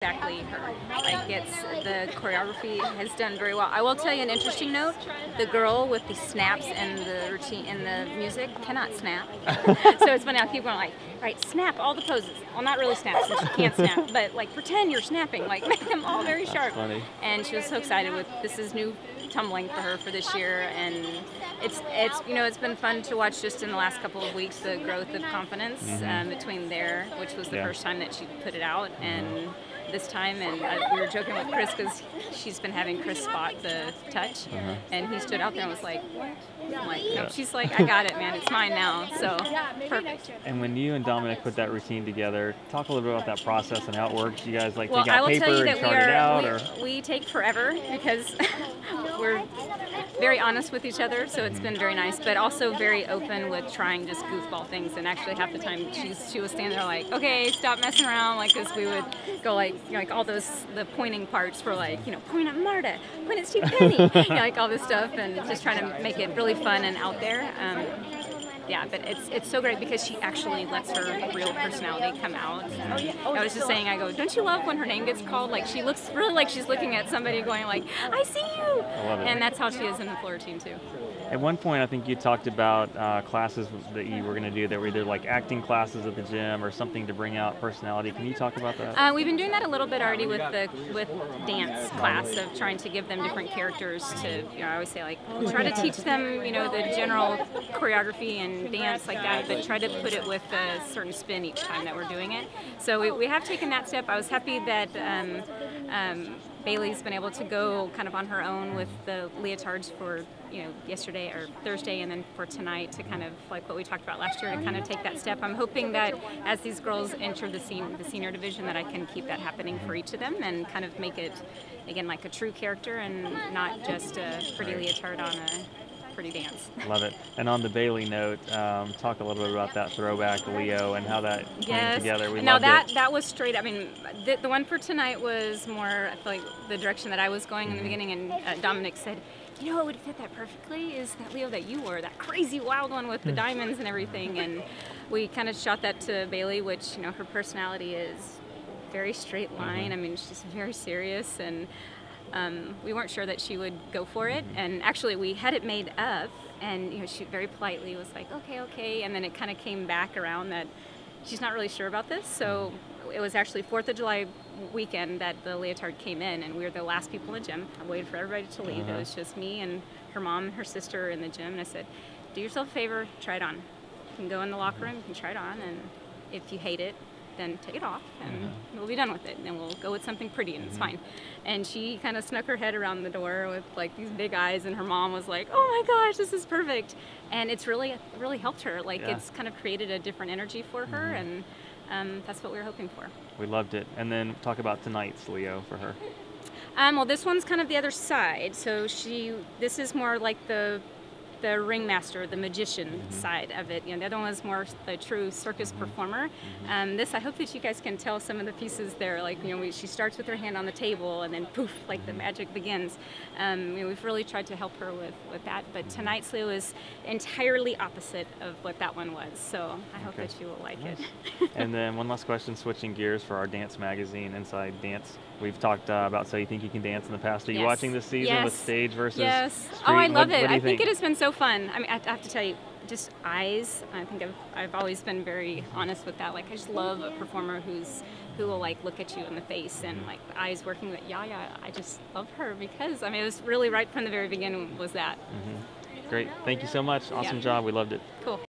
exactly her. Like the choreography has done very well. I will tell you an interesting note: the girl with the snaps and the routine and the music cannot snap. So it's funny. I'll keep going like, right, snap all the poses. Well, not really snap since she can't snap, but like pretend you're snapping. Like make them all very sharp. Funny. And she was so excited with this is new tumbling for her for this year, and it's it's been fun to watch just in the last couple of weeks the growth of confidence between there, which was the first time that she put it out, and this time, and we were joking with Chris because she's been having Chris spot the touch, and he stood out there and was like, what? I'm like, no. She's like, I got it, man, it's mine now, so perfect. And when you and Dominic put that routine together, talk a little bit about that process and how it works. You guys like take out paper and chart it out? We take forever because we're very honest with each other, so it's been very nice, but also very open with trying just goofball things, and actually half the time she was standing there like, okay, stop messing around, like, because we would go like, like all the pointing parts were like, point at Marta, point at Steve Penny, like all this stuff, and just trying to make it really fun and out there. Yeah, but it's so great because she actually lets her real personality come out. I was just saying, I go, don't you love when her name gets called? Like she looks really like she's looking at somebody going like, I see you. I love it. And that's how she is in the floor routine too. At one point, I think you talked about classes that you were going to do that were either like acting classes at the gym or something to bring out personality. Can you talk about that? We've been doing that a little bit already with dance class of trying to give them different characters to, I always say like, try to teach them, the general choreography and dance like that, but try to put it with a certain spin each time that we're doing it. So we have taken that step. I was happy that Bailey's been able to go kind of on her own with the leotards for yesterday or Thursday, and then for tonight to kind of like what we talked about last year to kind of take that step. I'm hoping that as these girls enter the senior division that I can keep that happening for each of them and kind of make it again like a true character and not just a pretty leotard on a pretty dance. Love it. And on the Bailey note, talk a little bit about that throwback Leo and how that came together. We loved it. That was straight. I mean, the one for tonight was more, I feel like, the direction that I was going in the beginning, and Dominic said, what would fit that perfectly is that Leo that you wore, that crazy wild one with the diamonds and everything. And we kind of shot that to Bailey, which, her personality is very straight line. I mean, she's very serious, and we weren't sure that she would go for it. And actually, we had it made up, and she very politely was like, okay. And then it kind of came back around that she's not really sure about this. So it was actually 4th of July weekend that the leotard came in, and we were the last people in the gym. I waited for everybody to leave. It was just me and her mom and her sister in the gym, and I said, do yourself a favor, try it on. You can go in the locker room, you can try it on, and if you hate it, then take it off, and we'll be done with it, and we'll go with something pretty, and it's fine. And she kind of snuck her head around the door with like these big eyes, and her mom was like, oh my gosh, this is perfect. And it's really helped her. Like it's kind of created a different energy for her, and that's what we were hoping for. We loved it. And then talk about tonight's Leo for her. Well, this one's kind of the other side. So this is more like the ringmaster, the magician side of it. The other one was more the true circus performer. This, I hope that you guys can tell some of the pieces there. Like, she starts with her hand on the table, and then poof, like the magic begins. We've really tried to help her with that. But tonight's Leo is entirely opposite of what that one was. So I hope that you will like it. And then one last question, switching gears for our dance magazine, Inside Dance. We've talked about So You Think You Can Dance in the past. Are you watching this season with stage versus street? Oh, I love it. What do you I think it has been so fun. I mean, I have to tell you, just eyes. I think I've always been very honest with that. Like, I just love a performer who will like look at you in the face and like the eyes working with Yaya. I just love her because it was really right from the very beginning was that. Great. Thank you so much. Awesome job. We loved it. Cool.